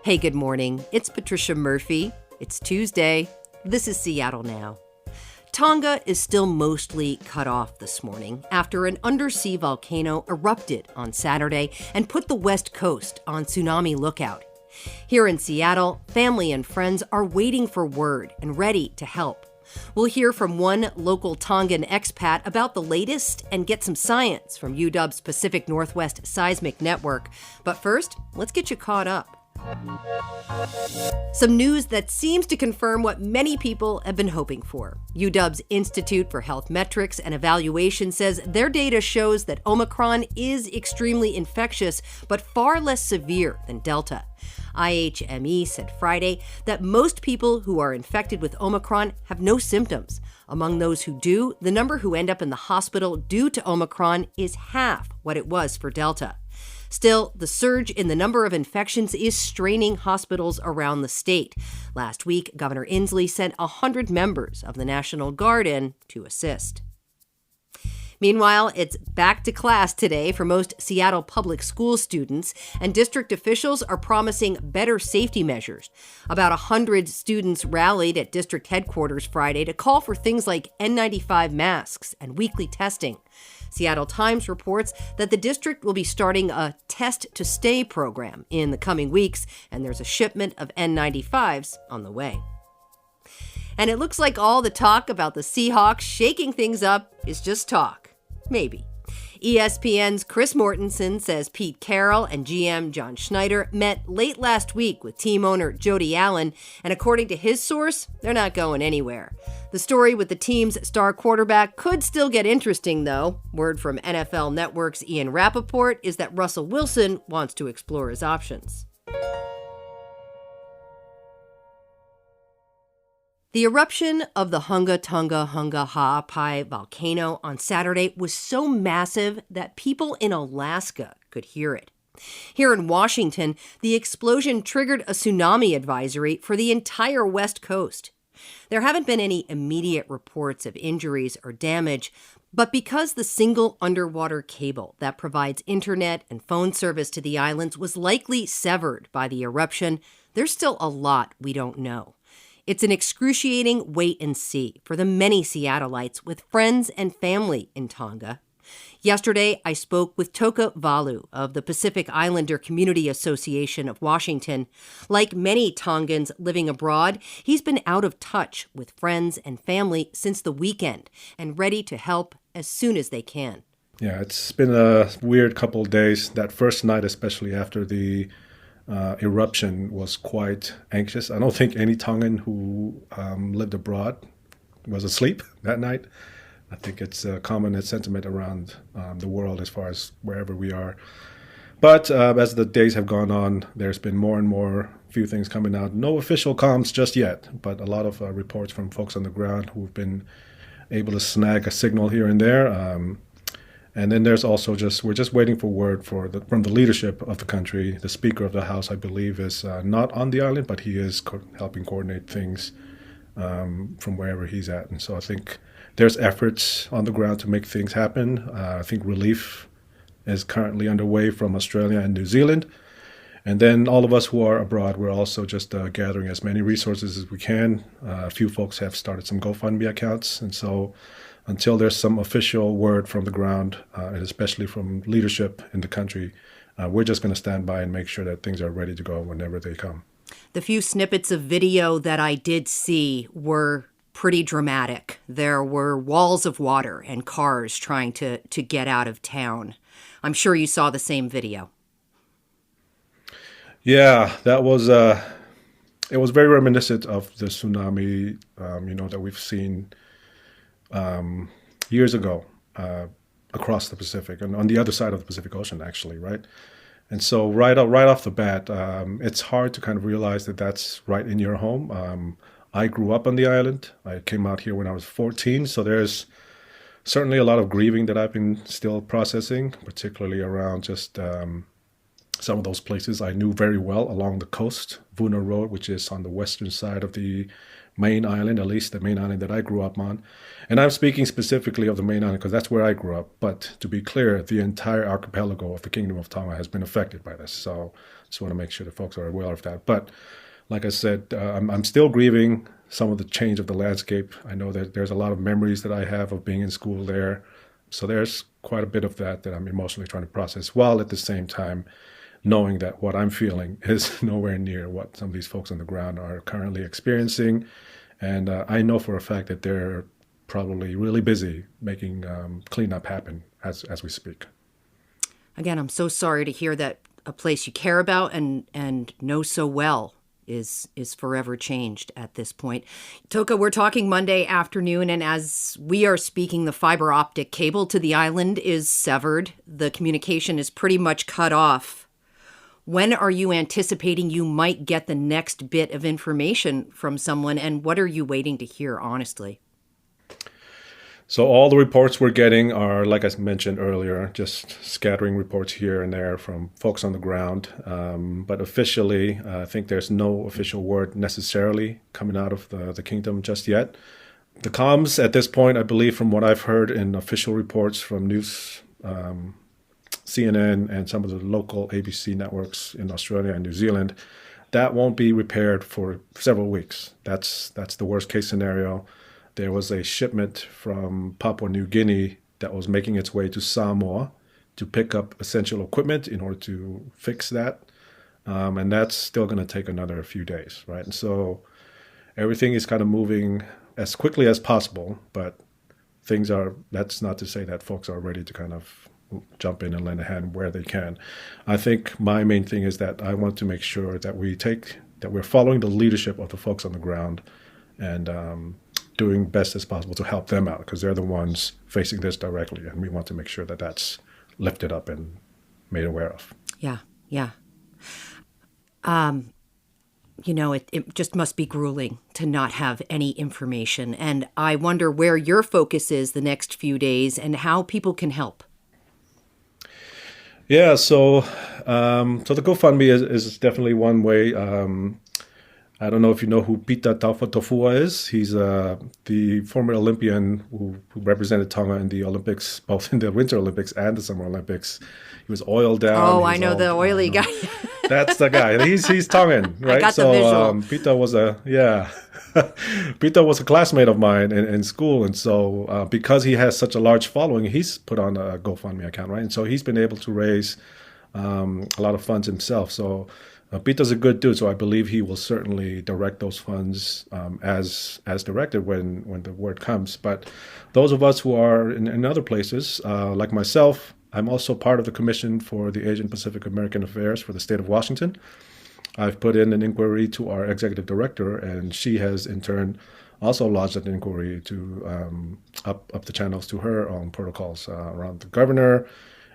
Hey, good morning. It's Patricia Murphy. It's Tuesday. This is Seattle Now. Tonga is still mostly cut off this morning after an undersea volcano erupted on Saturday and put the West Coast on tsunami lookout. Here in Seattle, family and friends are waiting for word and ready to help. We'll hear from one local Tongan expat about the latest and get some science from UW's Pacific Northwest Seismic Network. But first, let's get you caught up. Some news that seems to confirm what many people have been hoping for. UW's Institute for Health Metrics and Evaluation says their data shows that Omicron is extremely infectious, but far less severe than Delta. IHME said Friday that most people who are infected with Omicron have no symptoms. Among those who do, the number who end up in the hospital due to Omicron is half what it was for Delta. Still, the surge in the number of infections is straining hospitals around the state. Last week, Governor Inslee sent 100 members of the National Guard in to assist. Meanwhile, it's back to class today for most Seattle public school students, and district officials are promising better safety measures. About 100 students rallied at district headquarters Friday to call for things like N95 masks and weekly testing. Seattle Times reports that the district will be starting a Test to Stay program in the coming weeks, and there's a shipment of N95s on the way. And it looks like all the talk about the Seahawks shaking things up is just talk. Maybe. ESPN's Chris Mortensen says Pete Carroll and GM John Schneider met late last week with team owner Jody Allen, and according to his source, they're not going anywhere. The story with the team's star quarterback could still get interesting, though. Word from NFL Network's Ian Rappaport is that Russell Wilson wants to explore his options. The eruption of the Hunga Ha'apai volcano on Saturday was so massive that people in Alaska could hear it. Here in Washington, the explosion triggered a tsunami advisory for the entire West Coast. There haven't been any immediate reports of injuries or damage, but because the single underwater cable that provides internet and phone service to the islands was likely severed by the eruption, there's still a lot we don't know. It's an excruciating wait and see for the many Seattleites with friends and family in Tonga. Yesterday, I spoke with Toka Valu of the Pacific Islander Community Association of Washington. Like many Tongans living abroad, he's been out of touch with friends and family since the weekend and ready to help as soon as they can. Yeah, it's been a weird couple of days. That first night, especially after the eruption, was quite anxious. I don't think any Tongan who lived abroad was asleep that night. I think it's a common sentiment around the world as far as wherever we are. But as the days have gone on, there's been more and more few things coming out. No official comms just yet, but a lot of reports from folks on the ground who've been able to snag a signal here and there. And then there's also we're just waiting for word from the leadership of the country. The Speaker of the House, I believe, is not on the island, but he is helping coordinate things from wherever he's at. And so I think there's efforts on the ground to make things happen. I think relief is currently underway from Australia and New Zealand. And then all of us who are abroad, we're also just gathering as many resources as we can. A few folks have started some GoFundMe accounts. And so until there's some official word from the ground, and especially from leadership in the country, we're just going to stand by and make sure that things are ready to go whenever they come. The few snippets of video that I did see were pretty dramatic. There were walls of water and cars trying to get out of town. I'm sure you saw the same video. Yeah, that was it was very reminiscent of the tsunami, that we've seen years ago across the Pacific and on the other side of the Pacific Ocean, actually, right? And so right off the bat, it's hard to kind of realize that that's right in your home. I grew up on the island. I came out here when I was 14, so there's certainly a lot of grieving that I've been still processing, particularly around just Some of those places I knew very well along the coast, Vuna Road, which is on the western side of the main island, at least the main island that I grew up on. And I'm speaking specifically of the main island because that's where I grew up. But to be clear, the entire archipelago of the Kingdom of Tonga has been affected by this. So just want to make sure the folks are aware of that. But like I said, I'm still grieving some of the change of the landscape. I know that there's a lot of memories that I have of being in school there. So there's quite a bit of that I'm emotionally trying to process, while at the same time knowing that what I'm feeling is nowhere near what some of these folks on the ground are currently experiencing. And I know for a fact that they're probably really busy making cleanup happen as we speak. Again, I'm so sorry to hear that a place you care about and know so well is forever changed at this point. Toka, we're talking Monday afternoon, and as we are speaking, the fiber optic cable to the island is severed. The communication is pretty much cut off. When are you anticipating you might get the next bit of information from someone, and what are you waiting to hear, honestly? So all the reports we're getting are, like I mentioned earlier, just scattering reports here and there from folks on the ground. But officially, I think there's no official word necessarily coming out of the kingdom just yet. The comms at this point, I believe, from what I've heard in official reports from news, CNN and some of the local ABC networks in Australia and New Zealand, that won't be repaired for several weeks. That's the worst case scenario. There was a shipment from Papua New Guinea that was making its way to Samoa to pick up essential equipment in order to fix that. And that's still going to take another few days, right? And so everything is kind of moving as quickly as possible, but that's not to say that folks are ready to kind of jump in and lend a hand where they can. I think my main thing is that I want to make sure that we're following the leadership of the folks on the ground and doing best as possible to help them out, because they're the ones facing this directly, and we want to make sure that that's lifted up and made aware of. Yeah. It just must be grueling to not have any information, and I wonder where your focus is the next few days and how people can help. Yeah, so the GoFundMe is definitely one way. I don't know if you know who Pita Taufatofua is. He's the former Olympian who represented Tonga in the Olympics, both in the Winter Olympics and the Summer Olympics. He was oiled down. Oh, I know the oily guy. That's the guy. He's Tongan, right? I got the visual. Pita was a classmate of mine in school, and so because he has such a large following, he's put on a GoFundMe account, right? And so he's been able to raise a lot of funds himself. So Pita's a good dude, so I believe he will certainly direct those funds as directed when the word comes. But those of us who are in other places, like myself, I'm also part of the Commission for the Asian Pacific American Affairs for the state of Washington. I've put in an inquiry to our executive director, and she has in turn also lodged an inquiry to up the channels to her own protocols around the governor,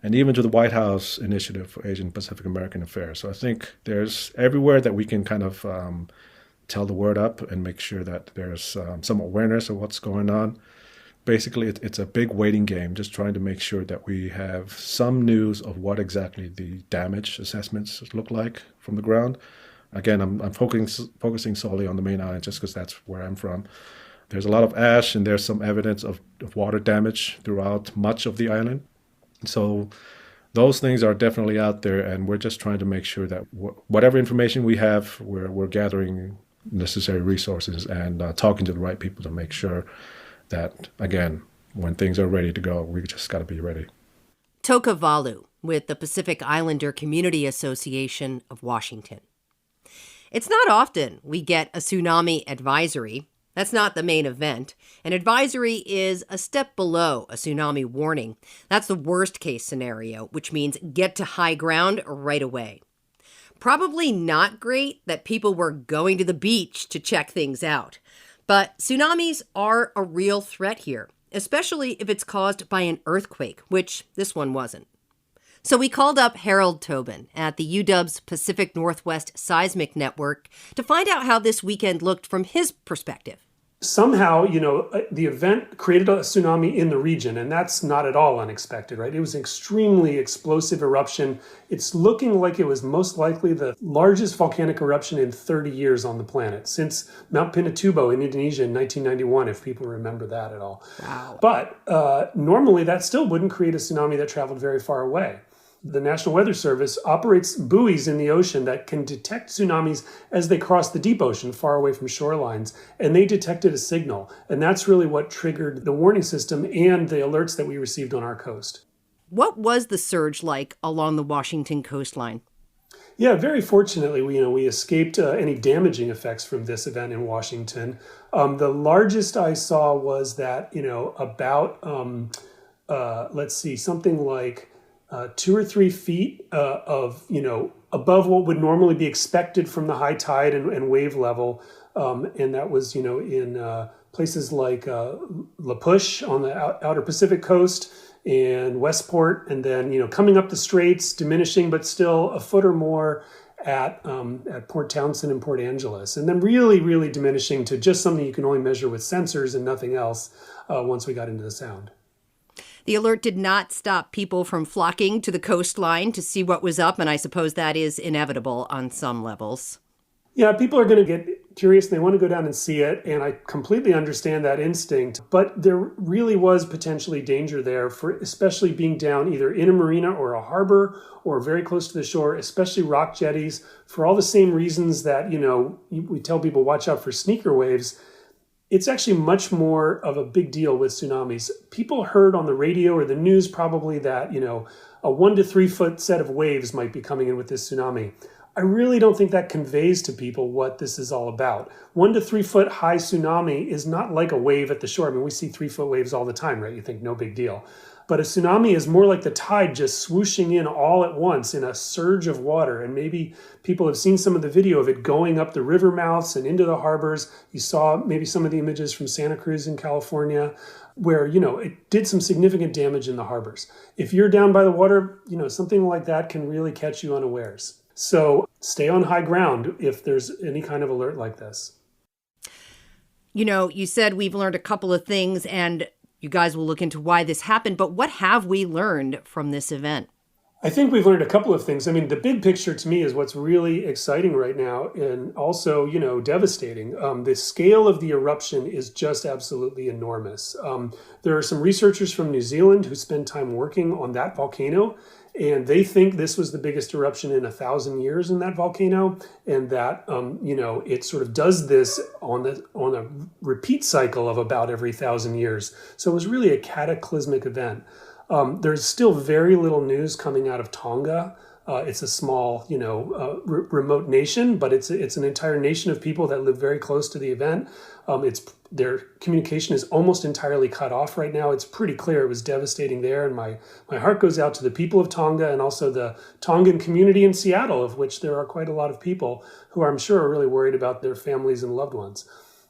and even to the White House Initiative for Asian Pacific American Affairs. So I think there's everywhere that we can kind of tell the word up and make sure that there's some awareness of what's going on. Basically, it's a big waiting game, just trying to make sure that we have some news of what exactly the damage assessments look like from the ground. Again, I'm focusing solely on the main island just because that's where I'm from. There's a lot of ash, and there's some evidence of water damage throughout much of the island. So those things are definitely out there, and we're just trying to make sure that whatever information we have, we're gathering necessary resources and talking to the right people to make sure that, again, when things are ready to go, we just got to be ready. Toka Valu with the Pacific Islander Community Association of Washington. It's not often we get a tsunami advisory. That's not the main event. An advisory is a step below a tsunami warning. That's the worst case scenario, which means get to high ground right away. Probably not great that people were going to the beach to check things out. But tsunamis are a real threat here, especially if it's caused by an earthquake, which this one wasn't. So we called up Harold Tobin at the UW's Pacific Northwest Seismic Network to find out how this weekend looked from his perspective. somehow, the event created a tsunami in the region, and that's not at all unexpected, right? It was an extremely explosive eruption. It's looking like it was most likely the largest volcanic eruption in 30 years on the planet, since Mount Pinatubo in Indonesia in 1991, if people remember that at all. Wow. But normally that still wouldn't create a tsunami that traveled very far away. The National Weather Service operates buoys in the ocean that can detect tsunamis as they cross the deep ocean far away from shorelines. And they detected a signal. And that's really what triggered the warning system and the alerts that we received on our coast. What was the surge like along the Washington coastline? Yeah, very fortunately, we escaped any damaging effects from this event in Washington. The largest I saw was that, about, something like 2 or 3 feet of, above what would normally be expected from the high tide and wave level. And that was, in places like La Push on the outer Pacific coast and Westport. And then, coming up the straits, diminishing, but still a foot or more at Port Townsend and Port Angeles. And then really, really diminishing to just something you can only measure with sensors and nothing else once we got into the sound. The alert did not stop people from flocking to the coastline to see what was up, and I suppose that is inevitable on some levels. Yeah, people are going to get curious and they want to go down and see it, and I completely understand that instinct. But there really was potentially danger there, for especially being down either in a marina or a harbor or very close to the shore, especially rock jetties, for all the same reasons that, we tell people watch out for sneaker waves. It's actually much more of a big deal with tsunamis. People heard on the radio or the news probably that, a 1 to 3 foot set of waves might be coming in with this tsunami. I really don't think that conveys to people what this is all about. 1 to 3 foot high tsunami is not like a wave at the shore. I mean, we see 3 foot waves all the time, right? You think no big deal. But a tsunami is more like the tide just swooshing in all at once in a surge of water. And maybe people have seen some of the video of it going up the river mouths and into the harbors. You saw maybe some of the images from Santa Cruz in California, where, it did some significant damage in the harbors. If you're down by the water, something like that can really catch you unawares. So stay on high ground if there's any kind of alert like this. You said we've learned a couple of things, and you guys will look into why this happened, but what have we learned from this event? I think we've learned a couple of things. I mean, the big picture to me is what's really exciting right now and also, devastating. The scale of the eruption is just absolutely enormous. There are some researchers from New Zealand who spend time working on that volcano, and they think this was the biggest eruption in 1,000 years in that volcano, and that it sort of does this on a repeat cycle of about every 1,000 years. So it was really a cataclysmic event. There's still very little news coming out of Tonga. It's a small, remote nation, but it's an entire nation of people that live very close to the event. Their communication is almost entirely cut off right now. It's pretty clear it was devastating there, and my heart goes out to the people of Tonga and also the Tongan community in Seattle, of which there are quite a lot of people who I'm sure are really worried about their families and loved ones.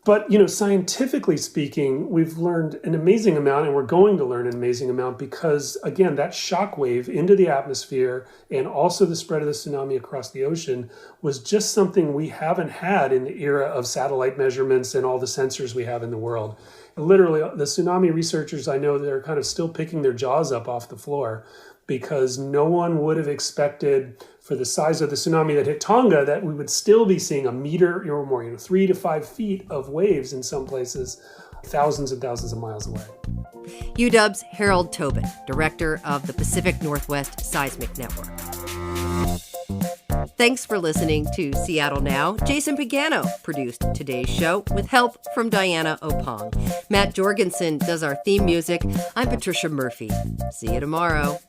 But, scientifically speaking, we've learned an amazing amount, and we're going to learn an amazing amount because, again, that shock wave into the atmosphere and also the spread of the tsunami across the ocean was just something we haven't had in the era of satellite measurements and all the sensors we have in the world. Literally, the tsunami researchers, I know, they're kind of still picking their jaws up off the floor because no one would have expected, for the size of the tsunami that hit Tonga, that we would still be seeing 1 meter or more, 3 to 5 feet of waves in some places, thousands and thousands of miles away. UW's Harold Tobin, director of the Pacific Northwest Seismic Network. Thanks for listening to Seattle Now. Jason Pagano produced today's show with help from Diana Opong. Matt Jorgensen does our theme music. I'm Patricia Murphy. See you tomorrow.